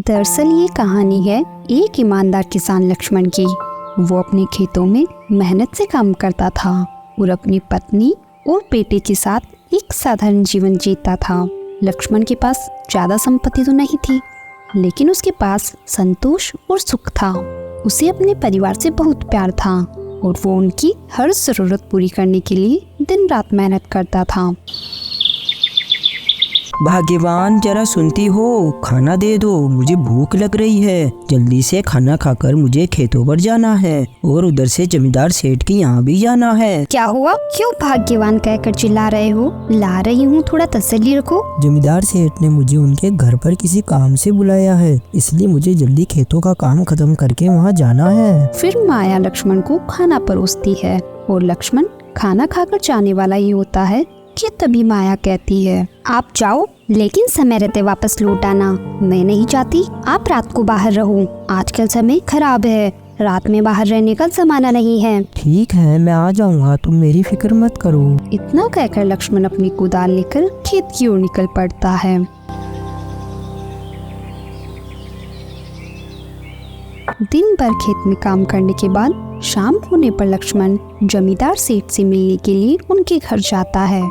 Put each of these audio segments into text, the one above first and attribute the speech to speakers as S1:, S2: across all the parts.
S1: दरअसल ये कहानी है एक ईमानदार किसान लक्ष्मण की। वो अपने खेतों में मेहनत से काम करता था और अपनी पत्नी और बेटे के साथ एक साधारण जीवन जीता था। लक्ष्मण के पास ज्यादा संपत्ति तो नहीं थी, लेकिन उसके पास संतोष और सुख था। उसे अपने परिवार से बहुत प्यार था और वो उनकी हर जरूरत पूरी करने के लिए दिन रात मेहनत करता था।
S2: भाग्यवान, जरा सुनती हो, खाना दे दो, मुझे भूख लग रही है। जल्दी से खाना खाकर मुझे खेतों पर जाना है और उधर से जमींदार सेठ के यहाँ भी जाना है।
S1: क्या हुआ? क्यों भाग्यवान कहकर चिल्ला रहे हो? ला रही हूँ, थोड़ा तसल्ली रखो।
S2: जमींदार सेठ ने मुझे उनके घर पर किसी काम से बुलाया है, इसलिए मुझे जल्दी खेतों का काम खत्म करके वहाँ जाना है।
S1: फिर माया लक्ष्मण को खाना परोसती है और लक्ष्मण खाना खाकर जाने वाला ही होता है कि तभी माया कहती है, आप जाओ, लेकिन समय रहते वापस लौट आना। मैं नहीं चाहती आप रात को बाहर रहो। आजकल समय खराब है, रात में बाहर रहने का जमाना नहीं है।
S2: ठीक है, मैं आ जाऊंगा, तुम मेरी फिक्र मत करो।
S1: इतना कहकर लक्ष्मण अपनी कुदाल लेकर खेत की ओर निकल पड़ता है। दिन भर खेत में काम करने के बाद शाम होने पर लक्ष्मण जमींदार सेठ से मिलने के लिए उनके घर जाता है।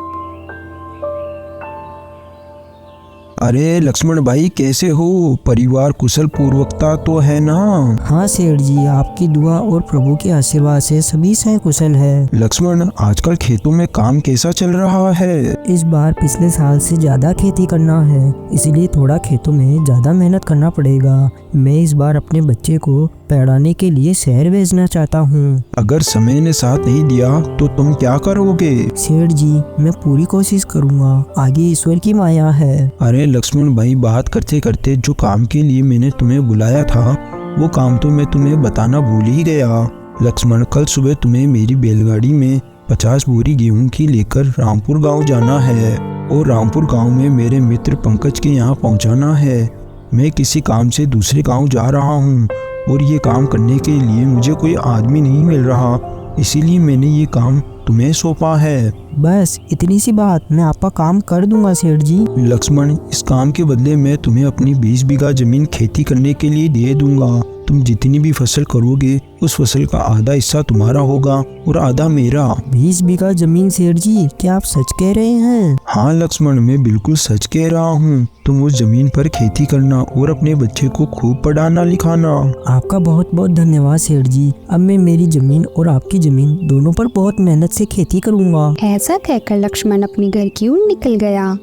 S3: अरे लक्ष्मण भाई, कैसे हो? परिवार कुशल पूर्वकता तो है ना?
S2: हाँ सेठ जी, आपकी दुआ और प्रभु के आशीर्वाद से सभी सही कुशल है।
S3: लक्ष्मण, आजकल खेतों में काम कैसा चल रहा है?
S2: इस बार पिछले साल से ज्यादा खेती करना है, इसलिए थोड़ा खेतों में ज्यादा मेहनत करना पड़ेगा। मैं इस बार अपने बच्चे को पढ़ाने के लिए शहर भेजना चाहता हूँ।
S3: अगर समय ने साथ नहीं दिया तो तुम क्या करोगे?
S2: सेठ जी, मैं पूरी कोशिश करूँगा, आगे ईश्वर की माया है।
S3: अरे लक्ष्मण भाई, बात करते करते जो काम के लिए मैंने तुम्हें बुलाया था वो काम तो मैं तुम्हें बताना भूल ही गया। लक्ष्मण, कल सुबह तुम्हें मेरी बैलगाड़ी में 50 बोरी गेहूं की लेकर रामपुर गांव जाना है और रामपुर गांव में मेरे मित्र पंकज के यहाँ पहुँचाना है। मैं किसी काम से दूसरे गांव जा रहा हूँ और ये काम करने के लिए मुझे कोई आदमी नहीं मिल रहा, इसीलिए मैंने ये काम तुम्हें सौंपा है।
S2: बस इतनी सी बात, मैं आपका काम कर दूंगा सेठ जी।
S3: लक्ष्मण, इस काम के बदले मैं तुम्हें अपनी 20 बीघा जमीन खेती करने के लिए दे दूंगा। तुम जितनी भी फसल करोगे उस फसल का आधा हिस्सा तुम्हारा होगा और आधा मेरा।
S2: 20 बीघा जमीन सेठ जी, क्या आप सच कह रहे हैं?
S3: हाँ लक्ष्मण, मैं बिल्कुल सच कह रहा हूँ। तुम उस जमीन पर खेती करना और अपने बच्चे को खूब पढ़ाना लिखाना।
S2: आपका बहुत बहुत धन्यवाद सेठ जी। अब मैं मेरी जमीन और आपकी जमीन दोनों पर बहुत मेहनत से खेती करूँगा।
S1: ऐसा कहकर लक्ष्मण अपने घर की ओर निकल गया।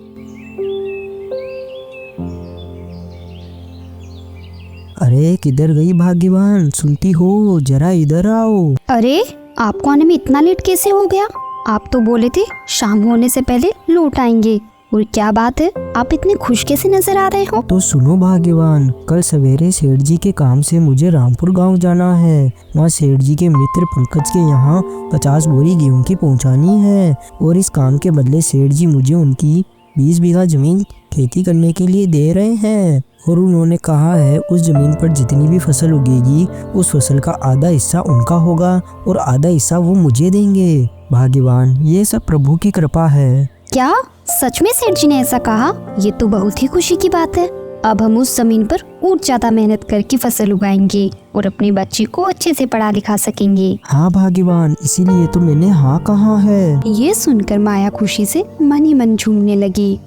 S2: अरे किधर गई भाग्यवान, सुनती हो? जरा इधर आओ।
S1: अरे, आपको आने में इतना लेट कैसे हो गया? आप तो बोले थे शाम होने से पहले लौट आएंगे, और क्या बात है, आप इतने खुश कैसे नजर आ रहे हो?
S2: तो सुनो भाग्यवान, कल सवेरे सेठ जी के काम से मुझे रामपुर गांव जाना है। वहाँ सेठ जी के मित्र पंकज के यहाँ 50 बोरी गेहूं की पहुँचानी है और इस काम के बदले सेठ जी मुझे उनकी 20 बीघा जमीन खेती करने के लिए दे रहे हैं और उन्होंने कहा है उस जमीन पर जितनी भी फसल उगेगी उस फसल का आधा हिस्सा उनका होगा और आधा हिस्सा वो मुझे देंगे। भाग्यवान, ये सब प्रभु की कृपा है।
S1: क्या सच में सेठ जी ने ऐसा कहा? ये तो बहुत ही खुशी की बात है। अब हम उस जमीन पर और ज्यादा मेहनत करके फसल उगाएंगे और अपने बच्चे को अच्छे से पढ़ा लिखा सकेंगे।
S2: हाँ भाग्यवान, इसीलिए तो मैंने हाँ कहा है।
S1: ये सुनकर माया खुशी से मन ही मन झूमने लगी।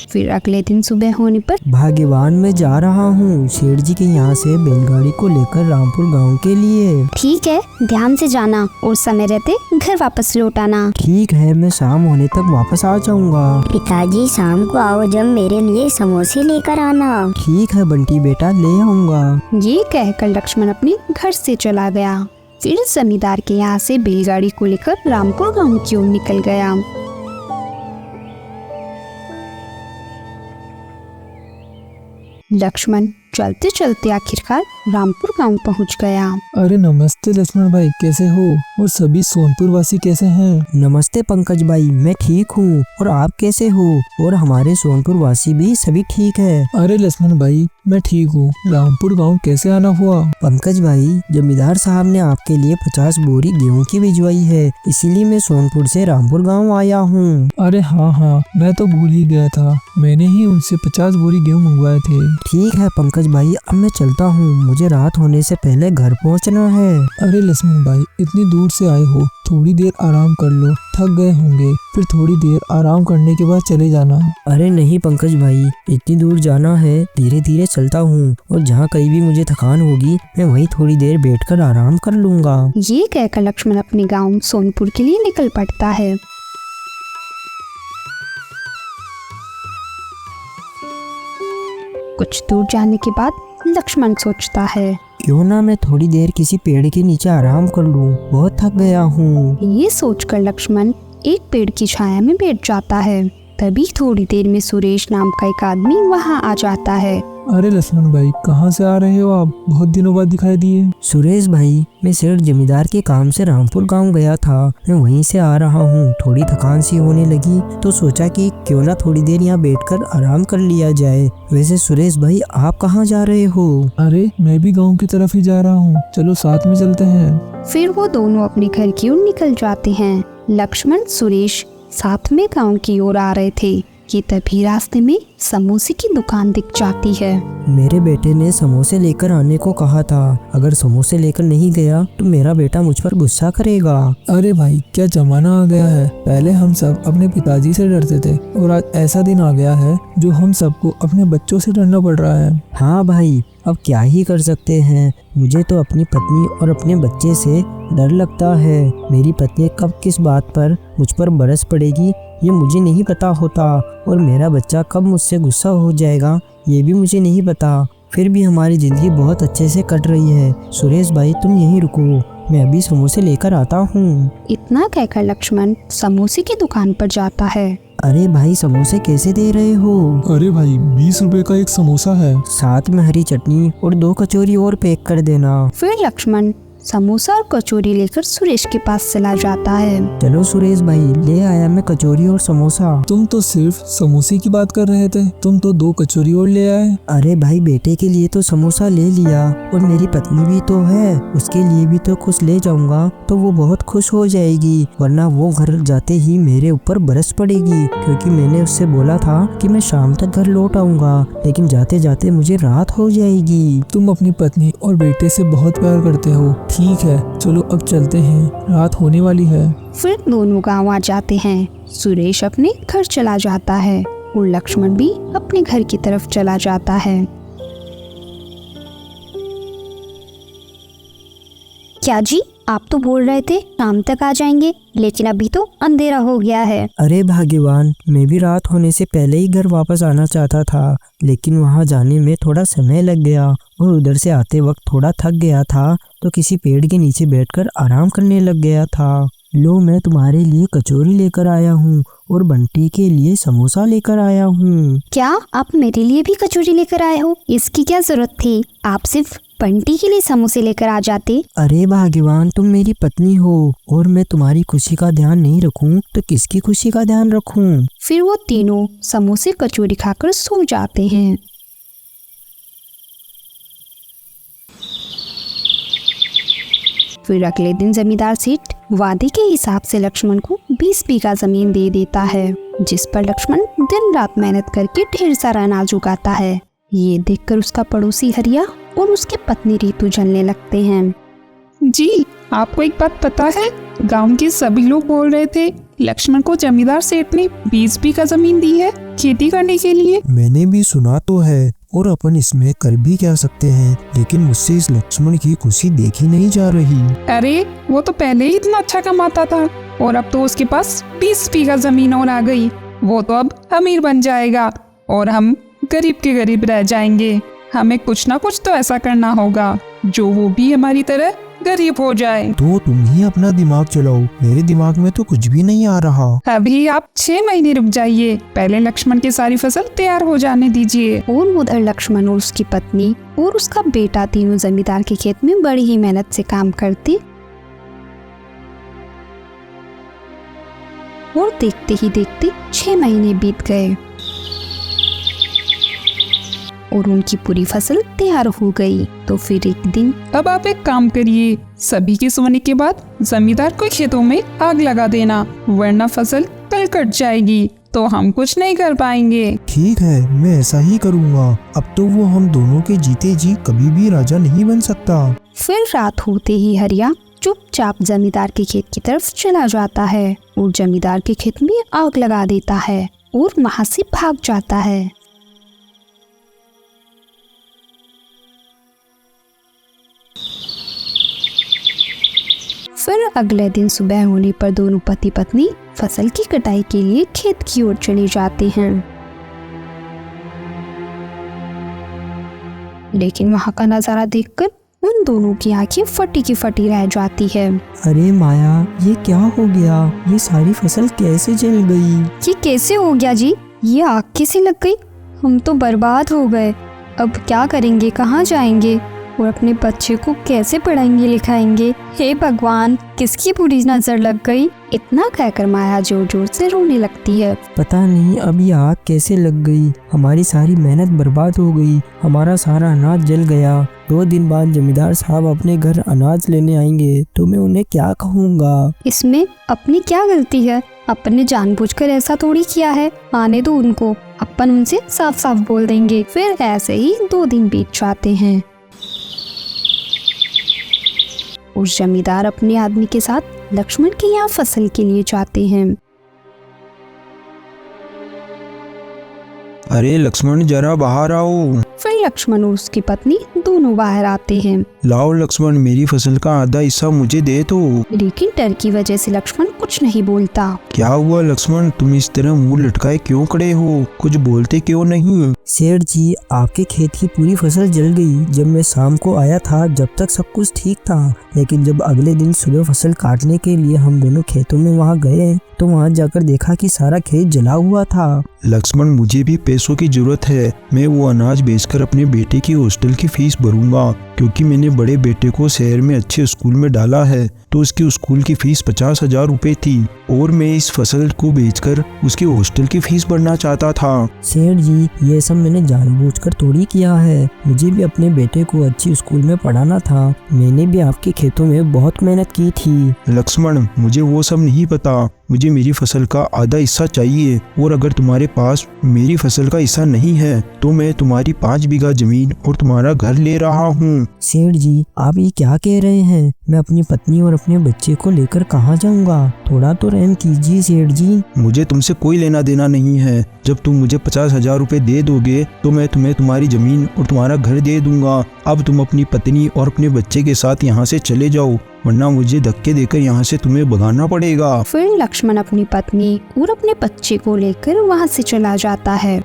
S1: फिर अगले दिन सुबह होने पर
S2: भाग्यवान, मैं जा रहा हूँ सेठ जी के यहाँ से बैलगाड़ी को लेकर रामपुर गांव के लिए।
S1: ठीक है, ध्यान से जाना और समय रहते घर वापस लौट आना।
S2: ठीक है, मैं शाम होने तक वापस आ जाऊँगा।
S4: पिताजी, शाम को आओ जब मेरे लिए समोसे लेकर आना।
S2: ठीक है बंटी बेटा, ले आऊँगा।
S1: ये कहकर लक्ष्मण अपने घर से चला गया। फिर जमींदार के यहाँ से बैलगाड़ी को लेकर रामपुर गाँव की ओर निकल गया। लक्ष्मण चलते चलते आखिरकार रामपुर गांव पहुंच गया।
S5: अरे नमस्ते लक्ष्मण भाई, कैसे हो? और सभी सोनपुर वासी कैसे हैं?
S2: नमस्ते पंकज भाई, मैं ठीक हूँ। और आप कैसे हो? और हमारे सोनपुर वासी भी सभी ठीक है।
S5: अरे लक्ष्मण भाई, मैं ठीक हूँ। रामपुर गांव कैसे आना हुआ?
S2: पंकज भाई, जमींदार साहब ने आपके लिए 50 बोरी गेहूं की भिजवाई है, इसीलिए मैं सोनपुर से रामपुर गांव आया हूँ।
S5: अरे हाँ, मैं तो भूल ही गया था। मैंने ही उनसे 50 बोरी गेहूं मंगवाए थे।
S2: ठीक है पंकज भाई, अब मैं चलता हूँ, मुझे रात होने से पहले घर पहुँचना है।
S5: अरे लक्ष्मण भाई, इतनी दूर से आए हो, थोड़ी देर आराम कर लो। थक गए होंगे, फिर थोड़ी देर आराम करने के बाद चले जाना।
S2: अरे नहीं पंकज भाई, इतनी दूर जाना है, धीरे धीरे चलता हूँ, और जहाँ कहीं भी मुझे थकान होगी मैं वहीं थोड़ी देर बैठकर आराम कर लूँगा।
S1: ये कहकर लक्ष्मण अपने गांव सोनपुर के लिए निकल पड़ता है। कुछ दूर जाने के बाद लक्ष्मण सोचता है,
S2: क्यों ना मैं थोड़ी देर किसी पेड़ के नीचे आराम कर लूं, बहुत थक गया हूँ।
S1: ये सोचकर लक्ष्मण एक पेड़ की छाया में बैठ जाता है। तभी थोड़ी देर में सुरेश नाम का एक आदमी वहाँ आ जाता है।
S5: अरे लक्ष्मण भाई, कहाँ से आ रहे हो आप? बहुत दिनों बाद दिखाई दिए।
S2: सुरेश भाई, मैं सेठ जमींदार के काम से रामपुर गांव गया था, मैं वहीं से आ रहा हूँ। थोड़ी थकान सी होने लगी तो सोचा कि क्यों ना थोड़ी देर यहाँ बैठकर आराम कर लिया जाए। वैसे सुरेश भाई, आप कहाँ जा रहे हो?
S5: अरे मैं भी गाँव की तरफ ही जा रहा हूँ, चलो साथ में चलते हैं।
S1: फिर वो दोनों अपने घर की ओर निकल जाते हैं। लक्ष्मण सुरेश साथ में गांव की ओर आ रहे थे कि तभी रास्ते में समोसे की दुकान दिख जाती है।
S2: मेरे बेटे ने समोसे लेकर आने को कहा था, अगर समोसे लेकर नहीं गया तो मेरा बेटा मुझ पर गुस्सा करेगा।
S5: अरे भाई, क्या जमाना आ गया है। पहले हम सब अपने पिताजी से डरते थे, और आज ऐसा दिन आ गया है जो हम सबको अपने बच्चों से डरना पड़ रहा है।
S2: हाँ भाई, अब क्या ही कर सकते हैं। मुझे तो अपनी पत्नी और अपने बच्चे से डर लगता है। मेरी पत्नी कब किस बात पर मुझ पर बरस पड़ेगी ये मुझे नहीं पता होता, और मेरा बच्चा कब मुझसे गुस्सा हो जाएगा ये भी मुझे नहीं पता। फिर भी हमारी ज़िंदगी बहुत अच्छे से कट रही है। सुरेश भाई, तुम यहीं रुको, मैं अभी समोसे लेकर आता हूँ।
S1: इतना कहकर लक्ष्मण समोसे की दुकान पर जाता है।
S2: अरे भाई, समोसे कैसे दे रहे हो?
S5: अरे भाई, 20 रुपए का एक समोसा है।
S2: साथ में हरी चटनी और 2 कचौरी और पैक कर देना।
S1: फिर लक्ष्मण समोसा और कचौरी लेकर सुरेश के पास चला जाता है।
S2: चलो सुरेश भाई, ले आया मैं कचौरी और समोसा।
S5: तुम तो सिर्फ समोसे की बात कर रहे थे, तुम तो 2 कचौरी और ले आए।
S2: अरे भाई, बेटे के लिए तो समोसा ले लिया, और मेरी पत्नी भी तो है, उसके लिए भी तो कुछ ले जाऊंगा तो वो बहुत खुश हो जाएगी, वरना वो घर जाते ही मेरे ऊपर बरस पड़ेगी, क्योंकि मैंने उससे बोला था कि मैं शाम तक घर लौट आऊंगा, लेकिन जाते जाते मुझे रात हो जाएगी।
S5: तुम अपनी पत्नी और बेटे से बहुत प्यार करते हो। ठीक है, चलो अब चलते हैं, रात होने वाली है।
S1: फिर दोनों गांव आ जाते हैं। सुरेश अपने घर चला जाता है और लक्ष्मण भी अपने घर की तरफ चला जाता है।
S4: क्या जी, आप तो बोल रहे थे शाम तक आ जाएंगे, लेकिन अभी तो अंधेरा हो गया है।
S2: अरे भाग्यवान, मैं भी रात होने से पहले ही घर वापस आना चाहता था, लेकिन वहां जाने में थोड़ा समय लग गया, और उधर से आते वक्त थोड़ा थक गया था तो किसी पेड़ के नीचे बैठकर आराम करने लग गया था। लो, मैं तुम्हारे लिए कचौरी लेकर आया हूँ और बंटी के लिए समोसा लेकर आया हूँ।
S4: क्या आप मेरे लिए भी कचौरी लेकर आए हो? इसकी क्या जरूरत थी? आप सिर्फ बंटी के लिए समोसे लेकर आ जाते।
S2: अरे भाग्यवान, तुम मेरी पत्नी हो, और मैं तुम्हारी खुशी का ध्यान नहीं रखूं तो किसकी खुशी का ध्यान रखूं?
S1: फिर वो तीनों समोसे कचौरी खाकर सो जाते हैं। फिर अगले दिन जमींदार सेठ वादे के हिसाब से लक्ष्मण को 20 बीघा जमीन दे देता है, जिस पर लक्ष्मण दिन रात मेहनत करके ढेर सारा अनाज उगाता है। ये देखकर उसका पड़ोसी हरिया और उसकी पत्नी रीतू जलने लगते हैं।
S6: जी, आपको एक बात पता है? गांव के सभी लोग बोल रहे थे लक्ष्मण को जमींदार सेठ ने 20 बीघा जमीन दी है खेती करने के लिए।
S3: मैंने भी सुना तो है, और अपन इसमें कर भी क्या सकते हैं, लेकिन मुझसे इस लक्ष्मण की खुशी देखी नहीं जा रही।
S6: अरे वो तो पहले ही इतना अच्छा कमाता था, और अब तो उसके पास 20 बीघा जमीन और आ गई। वो तो अब अमीर बन जाएगा और हम गरीब के गरीब रह जाएंगे। हमें कुछ ना कुछ तो ऐसा करना होगा जो वो भी हमारी तरह गरीब हो जाए।
S7: तो तुम ही अपना दिमाग चलाओ, मेरे दिमाग में तो कुछ भी नहीं आ रहा।
S6: अभी आप 6 महीने रुक जाइए, पहले लक्ष्मण की सारी फसल तैयार हो जाने दीजिए।
S1: और उधर लक्ष्मण और उसकी पत्नी और उसका बेटा तीनों जमींदार के खेत में बड़ी ही मेहनत से काम करते और देखते ही देखते 6 महीने बीत गए और उनकी पूरी फसल तैयार हो गई। तो फिर एक दिन
S6: अब आप एक काम करिए, सभी के सोने के बाद जमींदार को खेतों में आग लगा देना, वरना फसल कल कट जाएगी तो हम कुछ नहीं कर पाएंगे।
S7: ठीक है, मैं ऐसा ही करूँगा। अब तो वो हम दोनों के जीते जी कभी भी राजा नहीं बन सकता।
S1: फिर रात होते ही हरिया चुपचाप जमींदार के खेत की तरफ चला जाता है और जमींदार के खेत में आग लगा देता है और वहां से भाग जाता है। फिर अगले दिन सुबह होने पर दोनों पति पत्नी फसल की कटाई के लिए खेत की ओर चले जाते हैं, लेकिन वहां का नजारा देखकर उन दोनों की आंखें फटी की फटी रह जाती है।
S2: अरे माया, ये क्या हो गया? ये सारी फसल कैसे जल गई?
S1: ये कैसे हो गया जी? ये आग कैसे लग गई? हम तो बर्बाद हो गए। अब क्या करेंगे, कहाँ जाएंगे और अपने बच्चे को कैसे पढ़ाएंगे लिखाएंगे? हे भगवान, किसकी बुरी नजर लग गई? इतना कहकर माया जोर जोर से रोने लगती है।
S2: पता नहीं अब ये आग कैसे लग गई। हमारी सारी मेहनत बर्बाद हो गई, हमारा सारा अनाज जल गया। 2 दिन बाद जमींदार साहब अपने घर अनाज लेने आएंगे तो मैं उन्हें क्या कहूँगा?
S1: इसमें अपनी क्या गलती है? अपन ने जानबूझकर ऐसा थोड़ी किया है। आने दो उनको, अपन उनसे साफ साफ बोल देंगे। फिर ऐसे ही 2 दिन बीत जाते हैं और जमींदार अपने आदमी के साथ लक्ष्मण के यहाँ फसल के लिए जाते हैं।
S3: अरे लक्ष्मण, जरा बाहर आओ।
S1: फिर लक्ष्मण और उसकी पत्नी दोनों बाहर आते हैं,
S3: लाओ लक्ष्मण, मेरी फसल का आधा हिस्सा मुझे दे दो।
S1: लेकिन डर की वजह से लक्ष्मण कुछ नहीं बोलता।
S3: क्या हुआ लक्ष्मण, तुम इस तरह मुंह लटकाए क्यों खड़े हो? कुछ बोलते क्यों नहीं?
S2: सेठ जी, आपके खेत की पूरी फसल जल गई। जब मैं शाम को आया था जब तक सब कुछ ठीक था, लेकिन जब अगले दिन सुबह फसल काटने के लिए हम दोनों खेतों में वहाँ गए तो वहाँ जाकर देखा कि सारा खेत जला हुआ था।
S3: लक्ष्मण, मुझे भी पैसों की जरूरत है। मैं वो अनाज बेचकर अपने बेटे की हॉस्टल की फीस भरूंगा, क्योंकि मैंने बड़े बेटे को शहर में अच्छे स्कूल में डाला है तो उसकी स्कूल की फीस 50,000 रुपए थी और मैं इस फसल को बेचकर उसकी हॉस्टल की फीस भरना चाहता था।
S2: सेठ जी, ये सब मैंने जानबूझकर थोड़ी किया है। मुझे भी अपने बेटे को अच्छी स्कूल में पढ़ाना था। मैंने भी आपके खेतों में बहुत मेहनत की थी।
S3: लक्ष्मण, मुझे वो सब नहीं पता। मुझे मेरी फसल का आधा हिस्सा चाहिए और अगर तुम्हारे पास मेरी फसल का हिस्सा नहीं है तो मैं तुम्हारी 5 बीघा जमीन और तुम्हारा घर ले रहा हूँ।
S2: सेठ जी, आप ये क्या कह रहे हैं? मैं अपनी पत्नी और अपने बच्चे को लेकर कहाँ जाऊँगा? थोड़ा तो रहम कीजिए सेठ जी।
S3: मुझे तुमसे कोई लेना देना नहीं है। जब तुम मुझे 50,000 रुपए दे दोगे तो मैं तुम्हें तुम्हारी जमीन और तुम्हारा घर दे दूंगा। अब तुम अपनी पत्नी और अपने बच्चे के साथ यहाँ से चले जाओ, वरना मुझे धक्के देकर यहाँ से तुम्हें भगाना पड़ेगा।
S1: फिर लक्ष्मण अपनी पत्नी और अपने बच्चे को लेकर वहाँ से चला जाता है।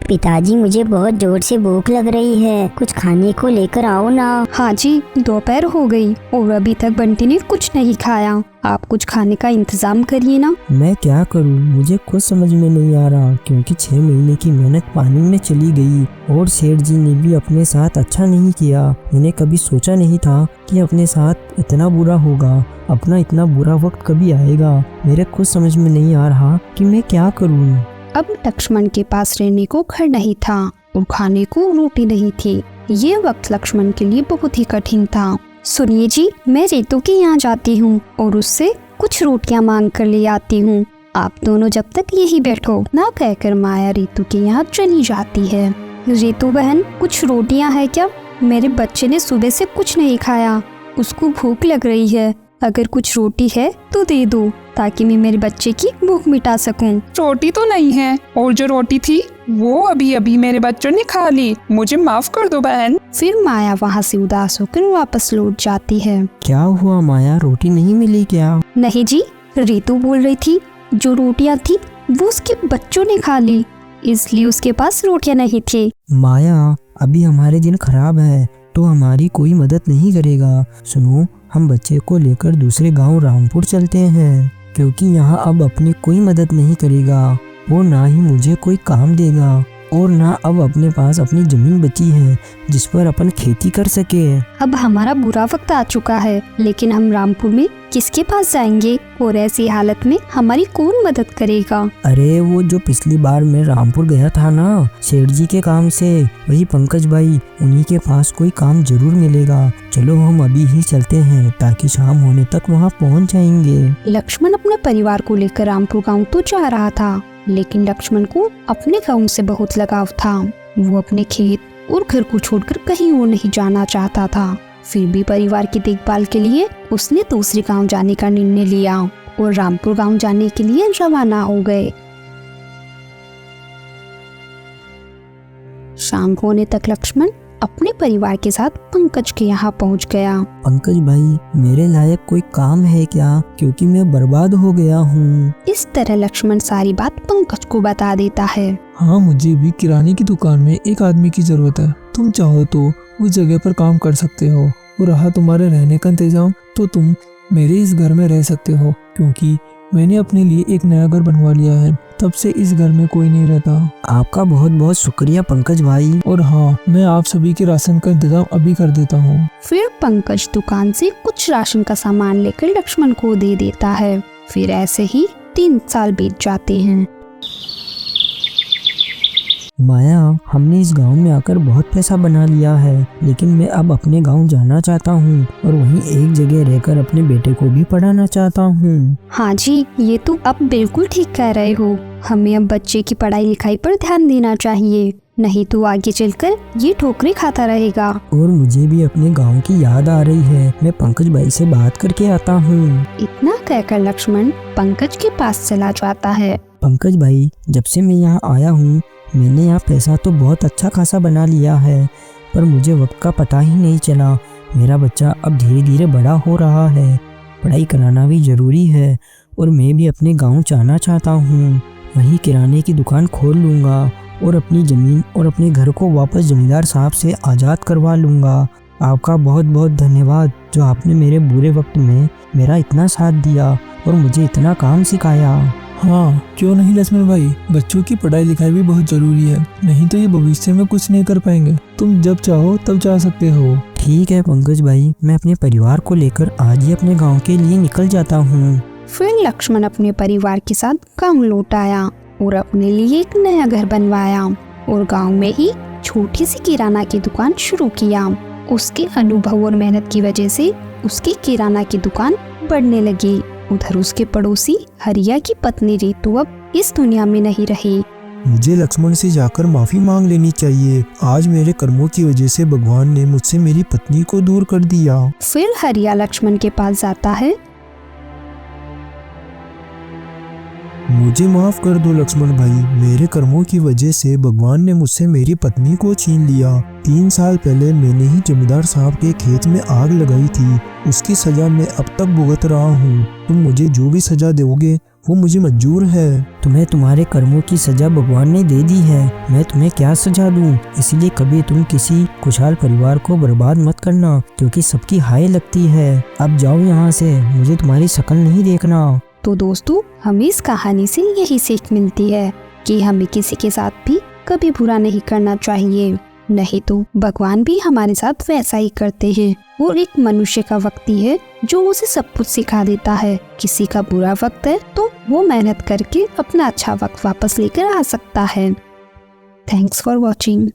S8: पिताजी, मुझे बहुत जोर से भूख लग रही है, कुछ खाने को लेकर आओ ना।
S1: हाँ जी, दोपहर हो गई और अभी तक बंटी ने कुछ नहीं खाया। आप कुछ खाने का इंतजाम करिए ना।
S2: मैं क्या करूं, मुझे कुछ समझ में नहीं आ रहा, क्योंकि 6 महीने की मेहनत पानी में चली गई और सेठ जी ने भी अपने साथ अच्छा नहीं किया। मैंने कभी सोचा नहीं था कि अपने साथ इतना बुरा होगा, अपना इतना बुरा वक्त कभी आएगा। मेरे कुछ समझ में नहीं आ रहा कि मैं क्या करूं।
S1: अब लक्ष्मण के पास रहने को घर नहीं था और खाने को रोटी नहीं थी। ये वक्त लक्ष्मण के लिए बहुत ही कठिन था। सुनिए जी, मैं रेतु के यहाँ जाती हूँ और उससे कुछ रोटियाँ मांग कर ले आती हूँ। आप दोनों जब तक यही बैठो ना, कहकर माया रेतु के यहाँ चली जाती है। रेतु बहन, कुछ रोटियाँ है क्या? मेरे बच्चे ने सुबह से कुछ नहीं खाया, उसको भूख लग रही है। अगर कुछ रोटी है तो दे दो, ताकि मैं मेरे बच्चे की भूख मिटा सकूं।
S6: रोटी तो नहीं है और जो रोटी थी वो अभी अभी मेरे बच्चों ने खा ली, मुझे माफ कर दो बहन।
S1: फिर माया वहाँ से उदास होकर वापस लौट जाती है।
S2: क्या हुआ माया, रोटी नहीं मिली क्या?
S1: नहीं जी, रितु बोल रही थी जो रोटियाँ थी वो उसके बच्चों ने खा ली, इसलिए उसके पास रोटियाँ नहीं थी।
S2: माया, अभी हमारे दिन खराब है, तो हमारी कोई मदद नहीं करेगा। सुनो, हम बच्चे को लेकर दूसरे गांव रामपुर चलते हैं, क्योंकि यहाँ अब अपनी कोई मदद नहीं करेगा और ना ही मुझे कोई काम देगा और ना अब अपने पास अपनी जमीन बची है जिस पर अपन खेती कर सके।
S4: अब हमारा बुरा वक्त आ चुका है, लेकिन हम रामपुर में किसके पास जाएंगे और ऐसी हालत में हमारी कौन मदद करेगा?
S2: अरे वो जो पिछली बार मैं रामपुर गया था ना सेठ जी के काम से, वही पंकज भाई, उन्हीं के पास कोई काम जरूर मिलेगा। चलो हम अभी ही चलते हैं ताकि शाम होने तक वहाँ पहुँच जाएंगे।
S4: लक्ष्मण अपने परिवार को लेकर रामपुर गाँव तो जा रहा था, लेकिन लक्ष्मण को अपने गाँव से बहुत लगाव था। वो अपने खेत और घर को छोड़कर कहीं और नहीं जाना चाहता था। फिर भी परिवार की देखभाल के लिए उसने दूसरे गांव जाने का निर्णय लिया और रामपुर गांव जाने के लिए रवाना हो गए। शाम होने तक लक्ष्मण अपने परिवार के साथ पंकज के यहाँ पहुँच गया।
S2: पंकज भाई, मेरे लायक कोई काम है क्या? क्योंकि मैं बर्बाद हो गया हूँ।
S4: इस तरह लक्ष्मण सारी बात पंकज को बता देता है।
S5: हाँ, मुझे भी किराने की दुकान में एक आदमी की जरूरत है। तुम चाहो तो उस जगह पर काम कर सकते हो, और रहा तुम्हारे रहने का इंतजाम तो तुम मेरे इस घर में रह सकते हो, क्योंकि मैंने अपने लिए एक नया घर बनवा लिया है। तब से इस घर में कोई नहीं रहता।
S2: आपका बहुत बहुत शुक्रिया पंकज भाई।
S5: और हाँ, मैं आप सभी के राशन का इंतजाम अभी कर देता हूँ।
S4: फिर पंकज दुकान से कुछ राशन का सामान लेकर लक्ष्मण को दे देता है। फिर ऐसे ही 3 साल बीत जाते हैं।
S2: माया, हमने इस गांव में आकर बहुत पैसा बना लिया है, लेकिन मैं अब अपने गांव जाना चाहता हूँ और वहीं एक जगह रहकर अपने बेटे को भी पढ़ाना चाहता हूँ।
S4: हाँ जी, ये तो अब बिल्कुल ठीक कह रहे हो। हमें अब बच्चे की पढ़ाई लिखाई पर ध्यान देना चाहिए, नहीं तो आगे चलकर ये ठोकरें खाता रहेगा।
S2: और मुझे भी अपने गांव की याद आ रही है। मैं पंकज भाई से बात करके आता हूँ।
S4: इतना कहकर लक्ष्मण पंकज के पास चला जाता है।
S2: पंकज भाई, जब से मैं यहाँ आया हूँ मैंने यहाँ पैसा तो बहुत अच्छा खासा बना लिया है, पर मुझे वक्त का पता ही नहीं चला। मेरा बच्चा अब धीरे धीरे बड़ा हो रहा है, पढ़ाई कराना भी ज़रूरी है और मैं भी अपने गांव जाना चाहता हूँ। वहीं किराने की दुकान खोल लूँगा और अपनी ज़मीन और अपने घर को वापस जमींदार साहब से आज़ाद करवा लूँगा। आपका बहुत बहुत धन्यवाद जो आपने मेरे बुरे वक्त में मेरा इतना साथ दिया और मुझे इतना काम सिखाया।
S5: हाँ, क्यों नहीं लक्ष्मण भाई, बच्चों की पढ़ाई लिखाई भी बहुत जरूरी है, नहीं तो ये भविष्य में कुछ नहीं कर पाएंगे। तुम जब चाहो तब जा सकते हो।
S2: ठीक है पंकज भाई, मैं अपने परिवार को लेकर आज ही अपने गांव के लिए निकल जाता हूँ।
S4: फिर लक्ष्मण अपने परिवार के साथ गांव लौट आया और अपने लिए एक नया घर बनवाया और गांव में ही छोटी सी किराना की दुकान शुरू किया। उसके अनुभव और मेहनत की वजह से उसकी किराना की दुकान बढ़ने लगी। उधर उसके पड़ोसी हरिया की पत्नी रीतू अब इस दुनिया में नहीं रही।
S7: मुझे लक्ष्मण से जाकर माफी मांग लेनी चाहिए। आज मेरे कर्मों की वजह से भगवान ने मुझसे मेरी पत्नी को दूर कर दिया।
S4: फिर हरिया लक्ष्मण के पास जाता है।
S7: मुझे माफ कर दो लक्ष्मण भाई, मेरे कर्मों की वजह से भगवान ने मुझसे मेरी पत्नी को छीन लिया। 3 साल पहले मैंने ही जमींदार साहब के खेत में आग लगाई थी, उसकी सजा मैं अब तक भुगत रहा हूँ। तुम मुझे जो भी सजा दोगे वो मुझे मंजूर है।
S2: तुम्हें तुम्हारे कर्मों की सजा भगवान ने दे दी है, मैं तुम्हें क्या सजा दूं? इसलिए कभी तुम किसी खुशहाल परिवार को बर्बाद मत करना, क्योंकि सबकी हाय लगती है। अब जाओ यहाँ से, मुझे तुम्हारी शक्ल नहीं देखना।
S4: तो दोस्तों, हमें इस कहानी से यही सीख मिलती है कि हमें किसी के साथ भी कभी बुरा नहीं करना चाहिए, नहीं तो भगवान भी हमारे साथ वैसा ही करते हैं। और एक मनुष्य का वक्त ही है जो उसे सब कुछ सिखा देता है। किसी का बुरा वक्त है तो वो मेहनत करके अपना अच्छा वक्त वापस लेकर आ सकता है। Thanks for watching.